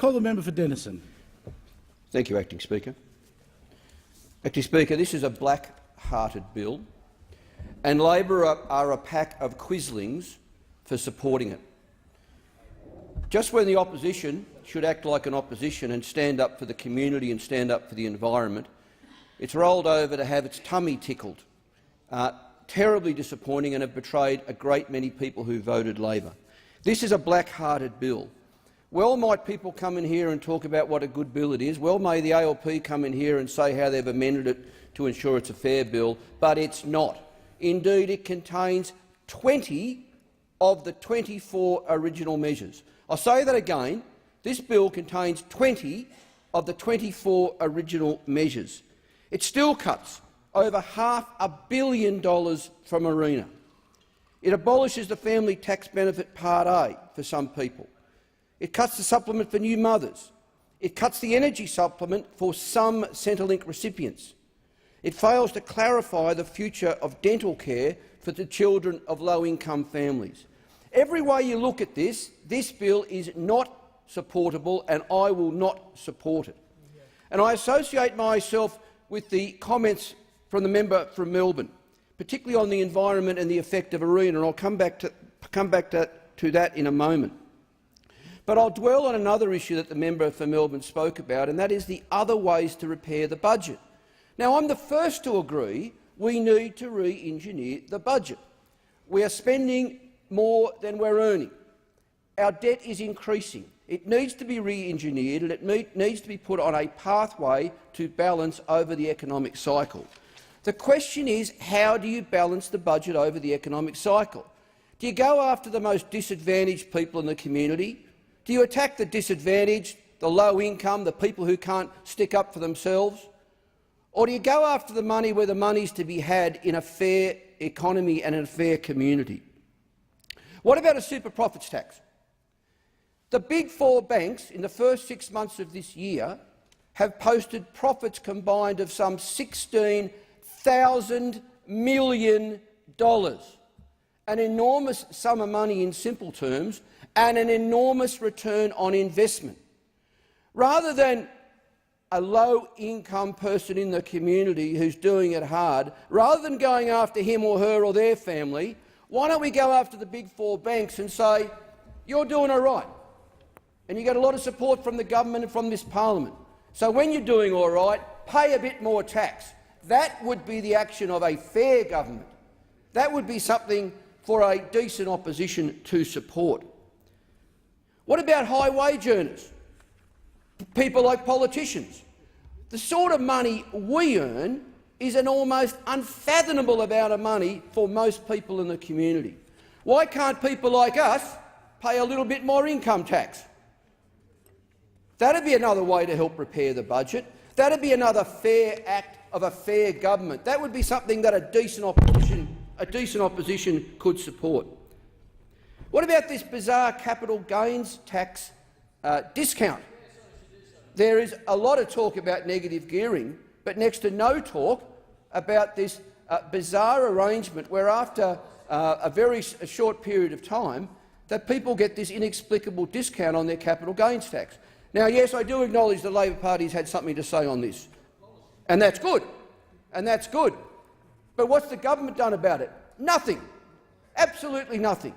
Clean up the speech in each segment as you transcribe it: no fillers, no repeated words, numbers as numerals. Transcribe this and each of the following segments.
Call the member for Denison. Thank you, Acting Speaker. Acting Speaker, this is a black-hearted bill, and Labor are a pack of quislings for supporting it. Just when the opposition should act like an opposition and stand up for the community and stand up for the environment, it's rolled over to have its tummy tickled. Terribly disappointing, and have betrayed a great many people who voted Labor. This is a black-hearted bill. Well might people come in here and talk about what a good bill it is. Well may the ALP come in here and say how they've amended it to ensure it's a fair bill, but it's not. Indeed, it contains 20 of the 24 original measures. I'll say that again. This bill contains 20 of the 24 original measures. It still cuts over $500 million from ARENA. It abolishes the family tax benefit Part A for some people. It cuts the supplement for new mothers. It cuts the energy supplement for some Centrelink recipients. It fails to clarify the future of dental care for the children of low-income families. Every way you look at this bill is not supportable, and I will not support it. And I associate myself with the comments from the member from Melbourne, particularly on the environment and the effect of ARENA, and I'll come back to that in a moment. But I'll dwell on another issue that the member for Melbourne spoke about, and that is the other ways to repair the budget. Now, I'm the first to agree we need to re-engineer the budget. We are spending more than we're earning. Our debt is increasing. It needs to be re-engineered, and it needs to be put on a pathway to balance over the economic cycle. The question is, how do you balance the budget over the economic cycle? Do you go after the most disadvantaged people in the community? Do you attack the disadvantaged, the low income, the people who can't stick up for themselves? Or do you go after the money where the money is to be had in a fair economy and in a fair community? What about a super profits tax? The big four banks in the first 6 months of this year have posted profits combined of some $16,000 million, an enormous sum of money in simple terms, and an enormous return on investment. Rather than a low-income person in the community who's doing it hard, rather than going after him or her or their family, why don't we go after the big four banks and say, you're doing all right, and you get a lot of support from the government and from this parliament. So when you're doing all right, pay a bit more tax. That would be the action of a fair government. That would be something for a decent opposition to support. What about high-wage earners? People like politicians. The sort of money we earn is an almost unfathomable amount of money for most people in the community. Why can't people like us pay a little bit more income tax? That'd be another way to help repair the budget. That'd be another fair act of a fair government. That would be something that a decent opposition could support. What about this bizarre capital gains tax discount? There is a lot of talk about negative gearing, but next to no talk about this bizarre arrangement where after a very short period of time that people get this inexplicable discount on their capital gains tax. Now, yes, I do acknowledge the Labor Party's had something to say on this, and that's good, But what's the government done about it? Nothing. Absolutely nothing.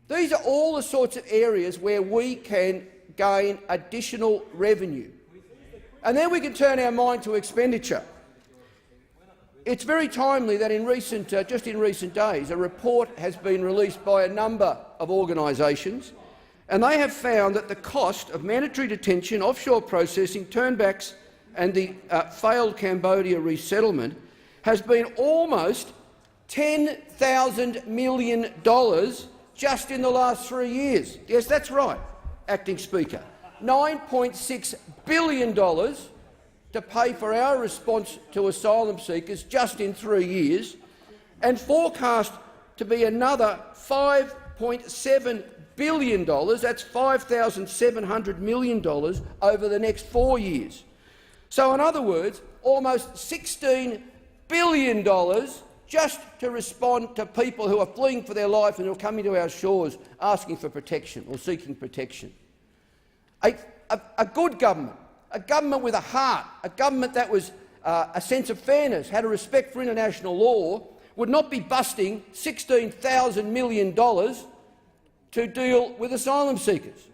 These are all the sorts of areas where we can gain additional revenue. And then we can turn our mind to expenditure. It's very timely that just in recent days a report has been released by a number of organisations, and they have found that the cost of mandatory detention, offshore processing, turnbacks and the failed Cambodia resettlement has been almost $10,000 million just in the last 3 years. Yes, that's right, Acting Speaker. $9.6 billion to pay for our response to asylum seekers just in 3 years, and forecast to be another $5.7 billion, that's $5,700 million over the next 4 years. So, in other words, almost $16 billion just to respond to people who are fleeing for their life and who are coming to our shores asking for protection or seeking protection. a good government, a government with a heart, a government that was a sense of fairness, had a respect for international law, would not be busting $16,000 million to deal with asylum seekers.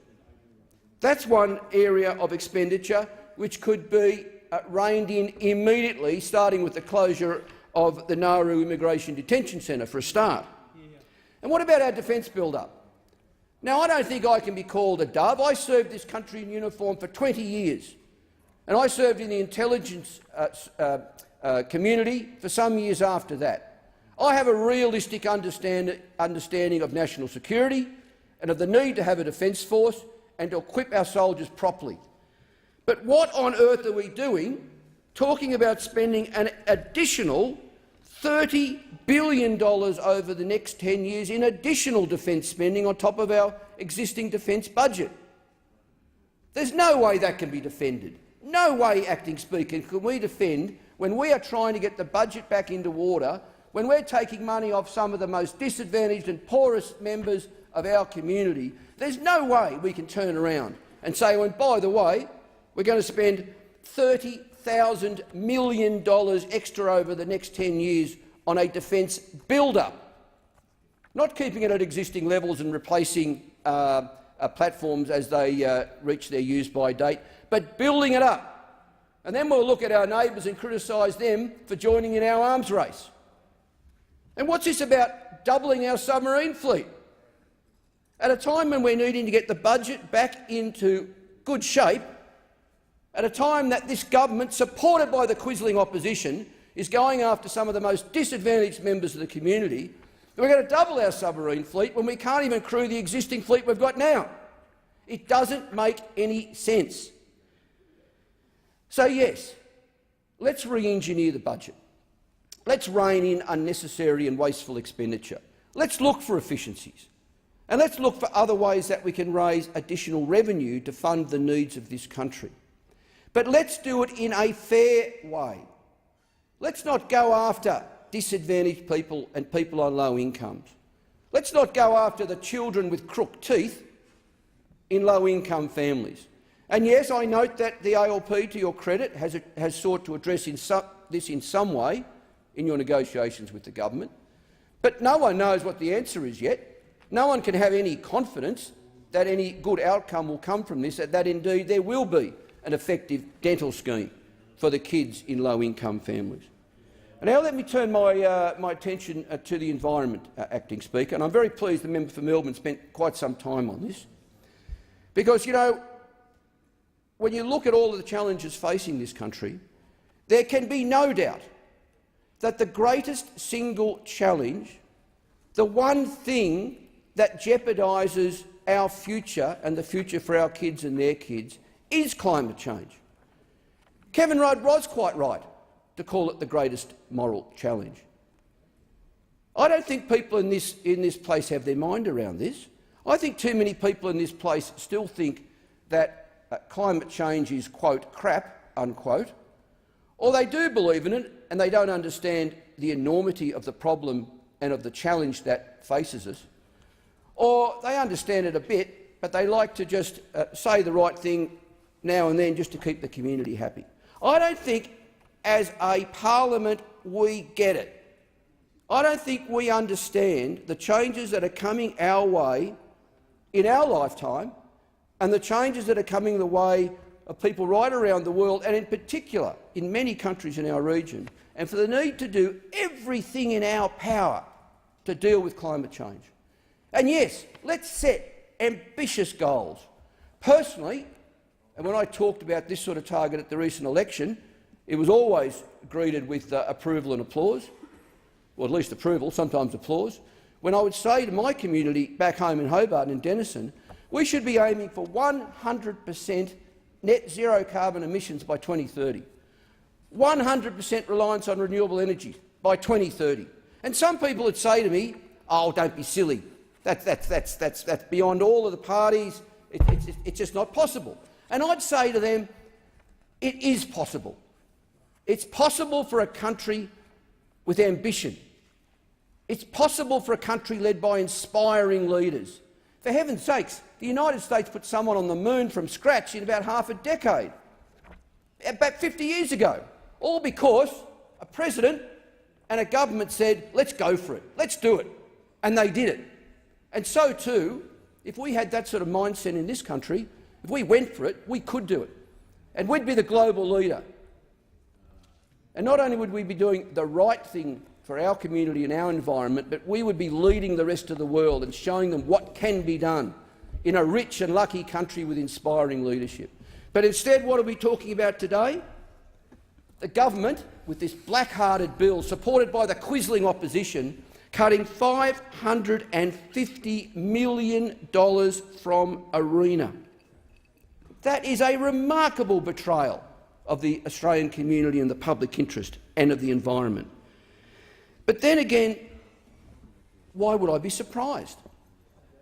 That's one area of expenditure which could be reined in immediately, starting with the closure of the Nauru Immigration Detention Centre for a start. And what about our defence build-up? Now, I don't think I can be called a dove. I served this country in uniform for 20 years, and I served in the intelligence community for some years after that. I have a realistic understanding of national security and of the need to have a defence force and to equip our soldiers properly. But what on earth are we doing talking about spending an additional $30 billion over the next 10 years in additional defence spending on top of our existing defence budget? There's no way that can be defended. No way, Acting Speaker, can we defend when we are trying to get the budget back into order, when we're taking money off some of the most disadvantaged and poorest members of our community. There's no way we can turn around and say, well, by the way, we're going to spend $30,000 million extra over the next 10 years on a defence build-up, not keeping it at existing levels and replacing platforms as they reach their use-by date, but building it up. And then we'll look at our neighbours and criticise them for joining in our arms race. And what's this about doubling our submarine fleet? At a time when we're needing to get the budget back into good shape, at a time that this government, supported by the quisling opposition, is going after some of the most disadvantaged members of the community, we're going to double our submarine fleet when we can't even crew the existing fleet we've got now. It doesn't make any sense. So yes, let's re-engineer the budget. Let's rein in unnecessary and wasteful expenditure. Let's look for efficiencies. And let's look for other ways that we can raise additional revenue to fund the needs of this country. But let's do it in a fair way. Let's not go after disadvantaged people and people on low incomes. Let's not go after the children with crooked teeth in low-income families. And yes, I note that the ALP, to your credit, has sought to address this in some way in your negotiations with the government. But no one knows what the answer is yet. No one can have any confidence that any good outcome will come from this, that indeed there will be an effective dental scheme for the kids in low-income families. And now let me turn my attention to the environment, Acting Speaker, and I'm very pleased the member for Melbourne spent quite some time on this. Because, you know, when you look at all of the challenges facing this country, there can be no doubt that the greatest single challenge, the one thing that jeopardises our future and the future for our kids and their kids, is climate change. Kevin Rudd was quite right to call it the greatest moral challenge. I don't think people in this place have their mind around this. I think too many people in this place still think that climate change is, quote, crap, unquote, or they do believe in it and they don't understand the enormity of the problem and of the challenge that faces us, or they understand it a bit, but they like to just say the right thing now and then just to keep the community happy. I don't think, as a parliament, we get it. I don't think we understand the changes that are coming our way in our lifetime and the changes that are coming the way of people right around the world, and in particular in many countries in our region, and for the need to do everything in our power to deal with climate change. And yes, let's set ambitious goals. Personally, and when I talked about this sort of target at the recent election, it was always greeted with approval and applause, or at least approval, sometimes applause, when I would say to my community back home in Hobart and in Denison, we should be aiming for 100% net zero carbon emissions by 2030, 100% reliance on renewable energy by 2030. And some people would say to me, oh, don't be silly, that's beyond all of the parties, it's just not possible. And I'd say to them, it is possible. It's possible for a country with ambition. It's possible for a country led by inspiring leaders. For heaven's sakes, the United States put someone on the moon from scratch in about half a decade, about 50 years ago, all because a president and a government said, let's go for it, let's do it, and they did it. And so too, if we had that sort of mindset in this country, if we went for it, we could do it, and we'd be the global leader. And not only would we be doing the right thing for our community and our environment, but we would be leading the rest of the world and showing them what can be done in a rich and lucky country with inspiring leadership. But instead, what are we talking about today? The government, with this black-hearted bill supported by the quisling opposition, cutting $550 million from ARENA. That is a remarkable betrayal of the Australian community and the public interest and of the environment. But then again, why would I be surprised?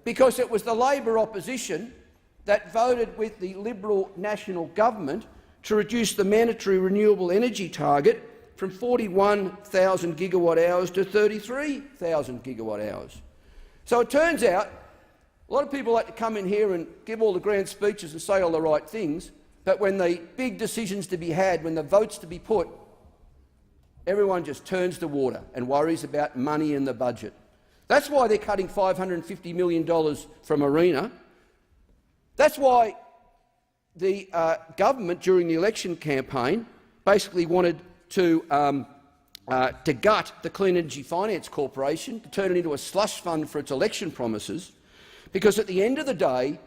Because it was the Labor opposition that voted with the Liberal National Government to reduce the mandatory renewable energy target from 41,000 gigawatt-hours to 33,000 gigawatt-hours. So it turns out a lot of people like to come in here and give all the grand speeches and say all the right things, but when the big decisions to be had, when the votes to be put, everyone just turns to water and worries about money in the budget. That's why they're cutting $550 million from ARENA. That's why the government, during the election campaign, basically wanted to gut the Clean Energy Finance Corporation, to turn it into a slush fund for its election promises, because at the end of the day,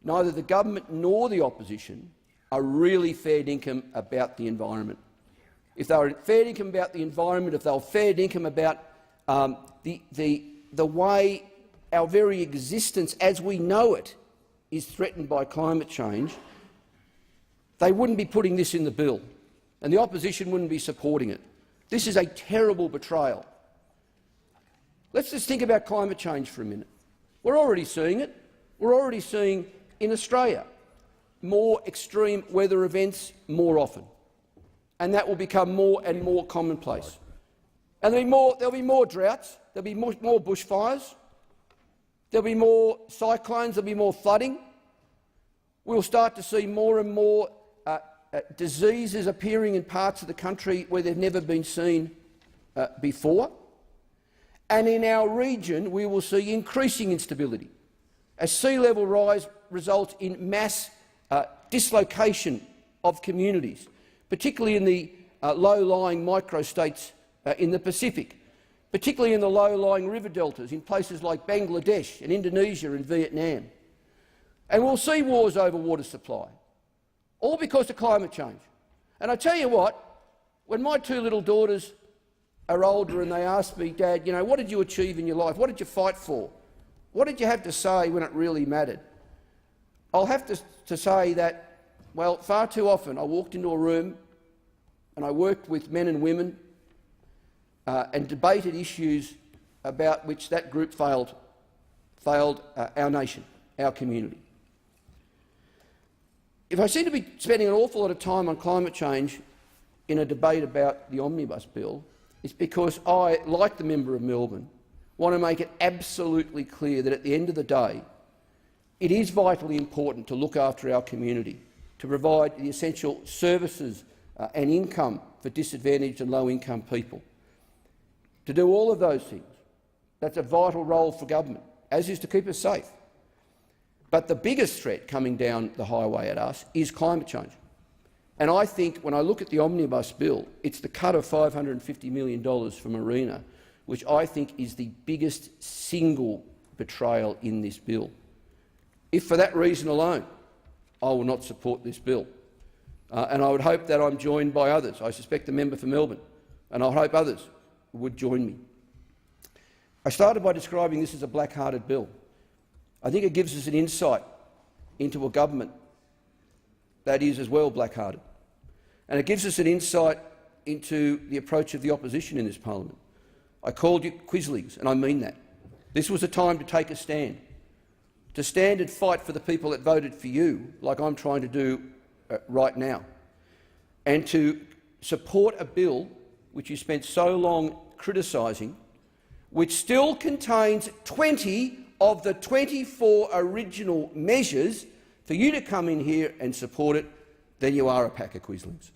neither the government nor the opposition are really fair dinkum about the environment. If they were fair dinkum about the environment, if they were fair dinkum about the way our very existence as we know it is threatened by climate change, they wouldn't be putting this in the bill, and the opposition wouldn't be supporting it. This is a terrible betrayal. Let's just think about climate change for a minute. We're already seeing it. We're already seeing in Australia more extreme weather events more often, and that will become more and more commonplace. And there'll be more droughts, there'll be more bushfires, there'll be more cyclones, there'll be more flooding. We'll start to see more and more diseases appearing in parts of the country where they've never been seen before. And in our region, we will see increasing instability as sea level rise results in mass dislocation of communities, particularly in the low-lying microstates in the Pacific, particularly in the low-lying river deltas in places like Bangladesh and Indonesia and Vietnam. And we'll see wars over water supply, all because of climate change. And I tell you what, when my two little daughters are older and they ask me, Dad, you know, what did you achieve in your life? What did you fight for? What did you have to say when it really mattered? I'll have to say that, well, far too often I walked into a room and I worked with men and women and debated issues about which that group failed our nation, our community. If I seem to be spending an awful lot of time on climate change in a debate about the Omnibus bill, it's because I, like the member of Melbourne, want to make it absolutely clear that at the end of the day, it is vitally important to look after our community, to provide the essential services and income for disadvantaged and low-income people. To do all of those things, that's a vital role for government, as is to keep us safe. But the biggest threat coming down the highway at us is climate change. And I think when I look at the Omnibus bill, it's the cut of $550 million from ARENA, which I think is the biggest single betrayal in this bill. If for that reason alone, I will not support this bill. And I would hope that I'm joined by others. I suspect the member for Melbourne, and I hope others would join me. I started by describing this as a black-hearted bill. I think it gives us an insight into a government that is as well black-hearted. And it gives us an insight into the approach of the opposition in this parliament. I called you quislings, and I mean that. This was a time to take a stand, to stand and fight for the people that voted for you, like I'm trying to do right now, and to support a bill which you spent so long criticising, which still contains 20 of the 24 original measures for you to come in here and support it, then you are a pack of quislings.